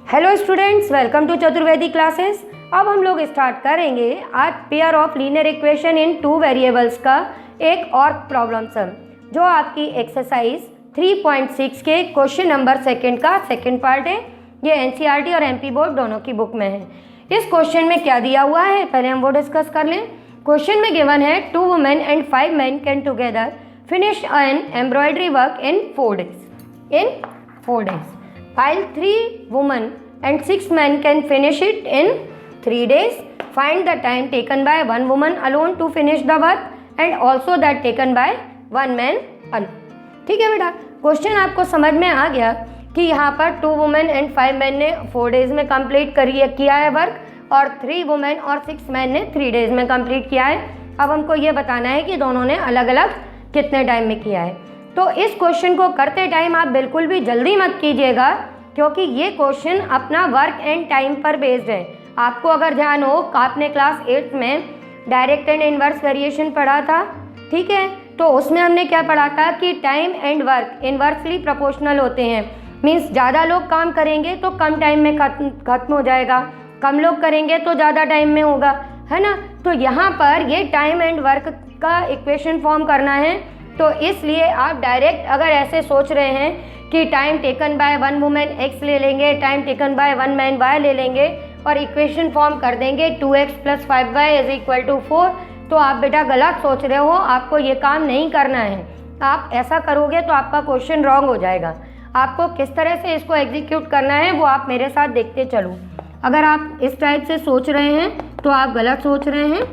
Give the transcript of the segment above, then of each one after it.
Hello students, welcome to Chaturvedi classes. अब हम लोग स्टार्ट करेंगे आज pair of linear equation in two variables का एक और प्रॉब्लम सम, जो आपकी एक्सरसाइज 3.6 के क्वेश्चन नंबर सेकंड का सेकंड पार्ट है। ये एनसीईआरटी और एमपी बोर्ड दोनों की बुक में है। इस क्वेश्चन में क्या दिया हुआ है पहले हम वो डिस्कस कर लें। क्वेश्चन में गिवन है 2 women and 5 men can together finish an embroidery work in 4 days. While 3 women and 6 men can finish it in 3 days. Find the time taken by 1 woman alone to finish the work and also that taken by 1 man alone. ठीक है बेटा, question आपको समझ में आ गया कि यहाँ पर 2 women and 5 men ने 4 days में कंप्लीट किया है वर्क और 3 women और 6 men ने 3 days में कंप्लीट किया है। अब हमको ये बताना है कि दोनों ने अलग अलग कितने टाइम में किया है। तो इस क्वेश्चन को करते टाइम आप बिल्कुल भी जल्दी मत कीजिएगा, क्योंकि ये क्वेश्चन अपना वर्क एंड टाइम पर बेस्ड है। आपको अगर ध्यान हो, आपने क्लास 8 में डायरेक्ट एंड इनवर्स वेरिएशन पढ़ा था, ठीक है। तो उसमें हमने क्या पढ़ा था कि time and work inversely proportional होते हैं। मीन्स ज़्यादा लोग काम करेंगे तो कम टाइम में खत्म हो जाएगा, कम लोग करेंगे तो ज़्यादा टाइम में होगा, है ना। तो यहाँ पर ये टाइम एंड वर्क का इक्वेशन फॉर्म करना है। तो इसलिए आप डायरेक्ट अगर ऐसे सोच रहे हैं कि time taken by 1 women x ले लेंगे, time taken by 1 man y ले लेंगे और इक्वेशन फॉर्म कर देंगे 2x + 5y = 4, तो आप बेटा गलत सोच रहे हो। आपको ये काम नहीं करना है। आप ऐसा करोगे तो आपका क्वेश्चन रॉन्ग हो जाएगा। आपको किस तरह से इसको एग्जीक्यूट करना है वो आप मेरे साथ देखते चलो। अगर आप इस टाइप से सोच रहे हैं तो आप गलत सोच रहे हैं।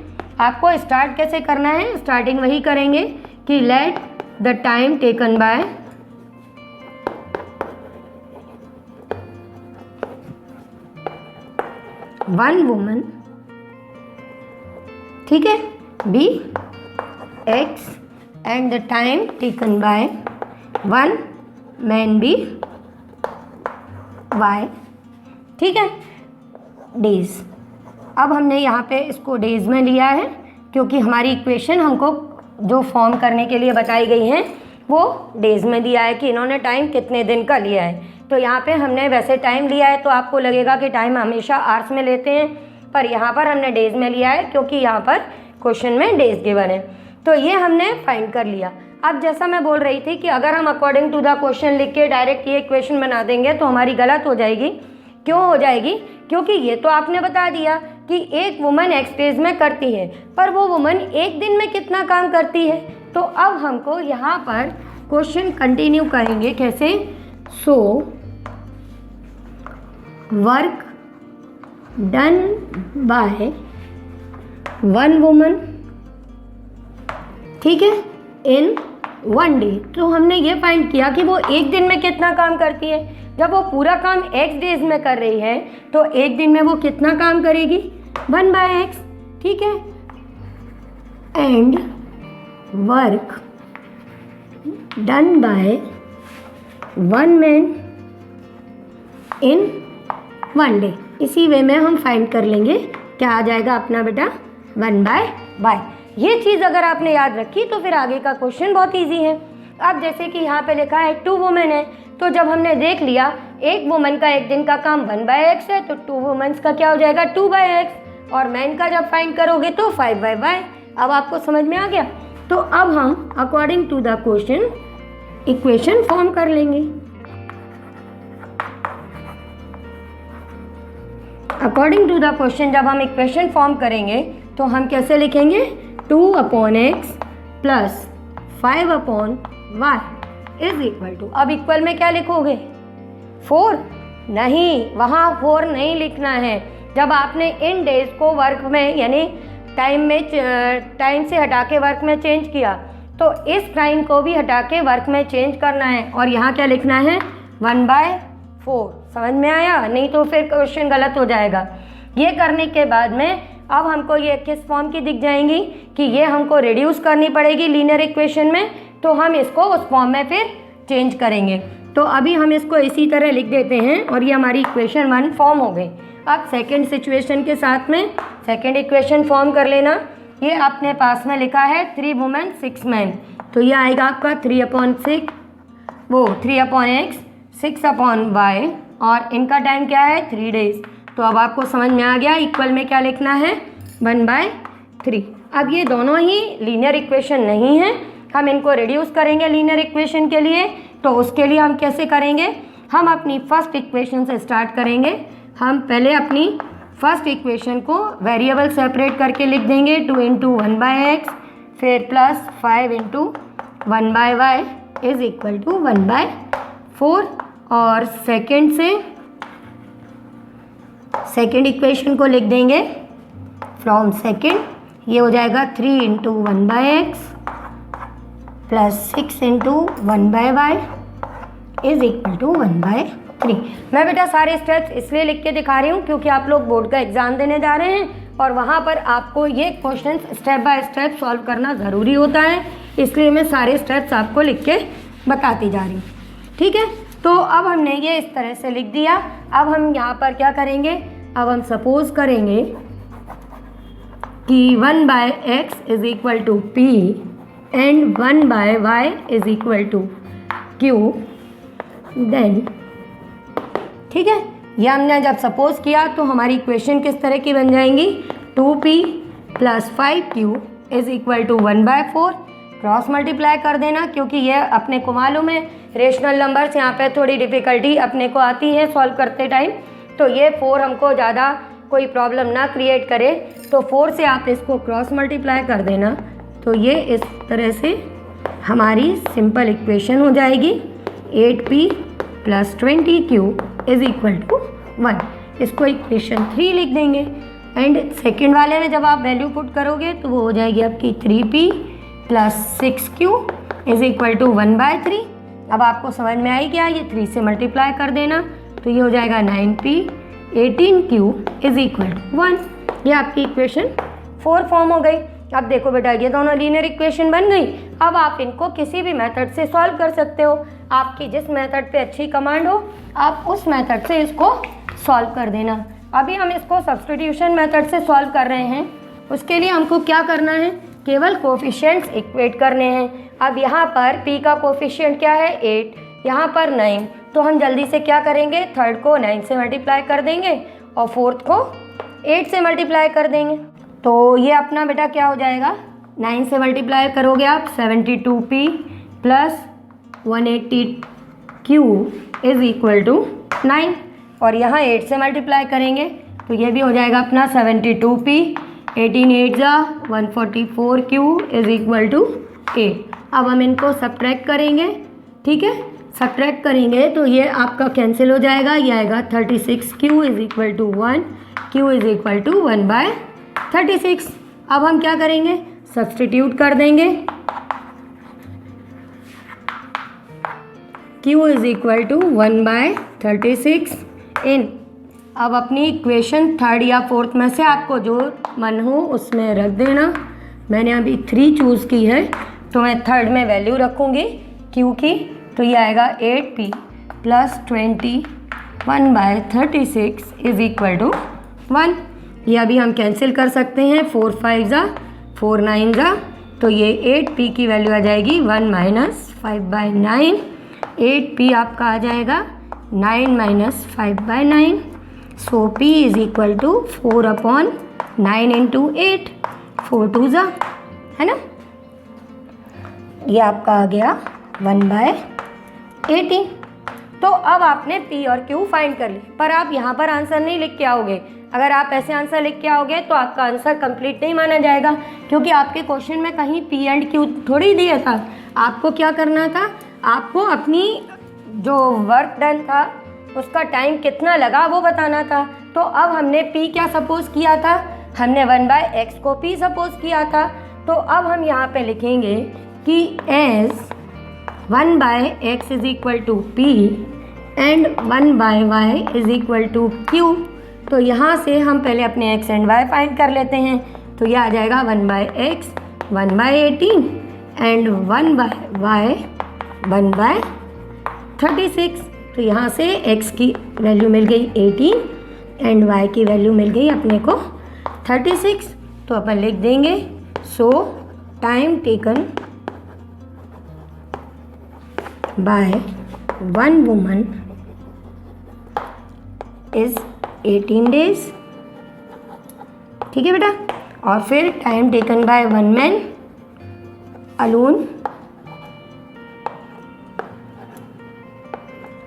आपको स्टार्ट कैसे करना है, स्टार्टिंग वही करेंगे कि let the time taken by one woman, ठीक है, be x and the time taken by 1 man be y, ठीक है, डेज। अब हमने यहाँ पे इसको डेज में लिया है क्योंकि हमारी इक्वेशन हमको जो फॉर्म करने के लिए बताई गई हैं वो डेज में दिया है कि इन्होंने टाइम कितने दिन का लिया है। तो यहाँ पे हमने वैसे टाइम लिया है तो आपको लगेगा कि टाइम हमेशा आवर्स में लेते हैं, पर यहाँ पर हमने डेज में लिया है क्योंकि यहाँ पर क्वेश्चन में डेज गिवन है। तो ये हमने फाइंड कर लिया। अब जैसा मैं बोल रही थी कि अगर हम अकॉर्डिंग टू द क्वेश्चन लिख के डायरेक्ट ये इक्वेशन बना देंगे तो हमारी गलत हो जाएगी। क्यों हो जाएगी? क्योंकि ये तो आपने बता दिया कि एक वुमन x डेज में करती है, पर वो वुमन एक दिन में कितना काम करती है। तो अब हमको यहाँ पर क्वेश्चन कंटिन्यू करेंगे कैसे। So work done by 1 woman, ठीक है, इन 1 day। तो हमने ये फाइंड किया कि वो एक दिन में कितना काम करती है। जब वो पूरा काम x डेज में कर रही है तो एक दिन में वो कितना काम करेगी, 1/x, ठीक है। And work done by 1 man in 1 day। इसी वे में हम फाइंड कर लेंगे क्या आ जाएगा अपना बेटा, 1/y। ये चीज़ अगर आपने याद रखी तो फिर आगे का क्वेश्चन बहुत इजी है। अब जैसे कि यहाँ पे लिखा है 2 वुमेन है, तो जब हमने देख लिया एक वुमन का एक दिन का काम 1/x है तो 2 वुमेन्स का क्या हो जाएगा, 2/x, और मैन का जब फाइंड करोगे तो 5/y। अब आपको समझ में आ गया। तो अब हम according to the question equation form कर लेंगे। अकॉर्डिंग टू द क्वेश्चन जब हम इक्वेशन फॉर्म करेंगे तो हम कैसे लिखेंगे, 2/x + 5/y = अब इक्वल में क्या लिखोगे, 4? नहीं, वहाँ 4 नहीं लिखना है। जब आपने इन डेज को वर्क में यानी टाइम से हटा के वर्क में चेंज किया तो इस टाइम को भी हटा के वर्क में चेंज करना है और यहाँ क्या लिखना है, 1/4। समझ में आया? नहीं तो फिर क्वेश्चन गलत हो जाएगा। ये करने के बाद में अब हमको ये किस फॉर्म की दिख जाएंगी कि ये हमको रिड्यूस करनी पड़ेगी लीनियर इक्वेशन में, तो हम इसको उस फॉर्म में फिर चेंज करेंगे। तो अभी हम इसको इसी तरह लिख देते हैं और ये हमारी इक्वेशन 1 फॉर्म हो गई। अब सेकंड सिचुएशन के साथ में सेकंड इक्वेशन फॉर्म कर लेना। ये आपने पास में लिखा है 3 वुमेन 6 मैन, तो ये आएगा आपका 3/6 3/x 6/y और इनका टाइम क्या है 3 डेज। तो अब आपको समझ में आ गया इक्वल में क्या लिखना है 1/3। अब ये दोनों ही लीनियर इक्वेशन नहीं है, हम इनको रिड्यूस करेंगे लीनियर इक्वेशन के लिए। तो उसके लिए हम कैसे करेंगे, हम अपनी फर्स्ट इक्वेशन से स्टार्ट करेंगे। हम पहले अपनी फर्स्ट इक्वेशन को वेरिएबल सेपरेट करके लिख देंगे 2 × 1/x, फिर plus 5 × 1/y is equal to 1/4। और सेकेंड से सेकेंड इक्वेशन को लिख देंगे फ्रॉम सेकेंड, ये हो जाएगा 3 × 1/x plus 6 × 1/y is equal to 1/3। मैं बेटा सारे स्टेप्स इसलिए लिख के दिखा रही हूँ क्योंकि आप लोग बोर्ड का एग्ज़ाम देने जा रहे हैं और वहाँ पर आपको ये question step by step solve करना ज़रूरी होता है, इसलिए मैं सारे स्टेप्स आपको लिख के बताती जा रही हूँ। ठीक है, तो अब हमने ये इस तरह से लिख दिया। अब हम यहाँ पर क्या करेंगे, अब हम सपोज करेंगे कि 1/x is equal to p and 1/y is equal to q। Then ठीक है, ये हमने जब सपोज किया तो हमारी इक्वेशन किस तरह की बन जाएंगी 2p plus 5q is equal to 1/4। Cross multiply कर देना क्योंकि ये अपने को मालूम है रेशनल नंबर्स यहाँ पे थोड़ी डिफ़िकल्टी अपने को आती है सॉल्व करते टाइम, तो ये 4 हमको ज़्यादा कोई प्रॉब्लम ना क्रिएट करे, तो 4 से आप इसको क्रॉस मल्टीप्लाई कर देना। तो ये इस तरह से हमारी सिंपल इक्वेशन हो जाएगी 8p plus 20q is equal to 1। इसको इक्वेशन 3 लिख देंगे एंड सेकेंड वाले में जब आप वैल्यू पुट करोगे तो वो हो जाएगी आपकी 3p plus 6q is equal to 1/3। अब आपको समझ में आई क्या, ये 3 से मल्टीप्लाई कर देना तो ये हो जाएगा 9p 18q is equal to 1। ये आपकी इक्वेशन 4 फॉर्म हो गई। अब देखो बेटा ये दोनों लीनियर इक्वेशन बन गई। अब आप इनको किसी भी मेथड से सॉल्व कर सकते हो, आपकी जिस मेथड पे अच्छी कमांड हो आप उस मेथड से इसको सॉल्व कर देना। अभी हम इसको सब्स्टिट्यूशन मेथड से सॉल्व कर रहे हैं, उसके लिए हमको क्या करना है, केवल कोफिशिएंट्स इक्वेट करने हैं। अब यहाँ पर p का कोफिशिएंट क्या है 8, यहाँ पर 9, तो हम जल्दी से क्या करेंगे, थर्ड को 9 से मल्टीप्लाई कर देंगे और फोर्थ को 8 से मल्टीप्लाई कर देंगे। तो ये अपना बेटा क्या हो जाएगा, 9 से मल्टीप्लाई करोगे आप 72p plus 180q is equal to 9, और यहाँ 8 से मल्टीप्लाई करेंगे तो ये भी हो जाएगा अपना 72p 18 8 जा 144q इज इक्वल टू 8। अब हम इनको सब्ट्रैक्ट करेंगे, ठीक है, सब्ट्रैक्ट करेंगे तो ये आपका कैंसिल हो जाएगा, ये आएगा 36q is equal to 1, q is equal to 1/36। अब हम क्या करेंगे, सब्स्टिट्यूट कर देंगे, q is equal to 1/36 in. अब अपनी इक्वेशन थर्ड या फोर्थ में से आपको जो मन हो उसमें रख देना। मैंने अभी 3 चूज़ की है तो मैं थर्ड में वैल्यू रखूँगी q की, तो ये आएगा 8p plus 20 1/36 is equal to 1। ये अभी हम कैंसिल कर सकते हैं, 4 5 जा 4 9 जा, तो ये 8p की वैल्यू आ जाएगी 1 माइनस 5/9। 8p आपका आ जाएगा 9 minus 5/9, so p is equal to 4/9 into 8, 4 2 जा, है ना, ये आपका आ गया 1/18। तो अब आपने p और q फाइंड कर ली, पर आप यहाँ पर आंसर नहीं लिख के आओगे। अगर आप ऐसे आंसर लिख के आओगे तो आपका आंसर कंप्लीट नहीं माना जाएगा, क्योंकि आपके क्वेश्चन में कहीं p एंड q थोड़ी दिया था। आपको क्या करना था, आपको अपनी जो वर्क डन था उसका टाइम कितना लगा वो बताना था। तो अब हमने p क्या सपोज किया था, हमने 1/x को p सपोज किया था। तो अब हम यहाँ पे लिखेंगे कि as 1/x is equal to p and 1/y is equal to q। तो यहाँ से हम पहले अपने x एंड y फाइंड कर लेते हैं। तो ये आ जाएगा 1/x 1/18 एंड 1/y 1/36। तो यहाँ से x की वैल्यू मिल गई 18 एंड y की वैल्यू मिल गई अपने को 36। तो अपन लिख देंगे सो time taken by one woman is 18 days, ठीक है बेटा। और फिर time taken by one man alone,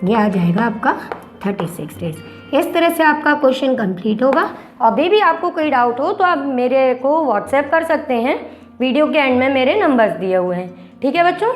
ये आ जाएगा आपका 36 डेज। इस तरह से आपका क्वेश्चन कंप्लीट होगा। अभी भी आपको कोई डाउट हो तो आप मेरे को व्हाट्सएप कर सकते हैं, वीडियो के एंड में मेरे नंबर्स दिए हुए हैं, ठीक है बच्चों।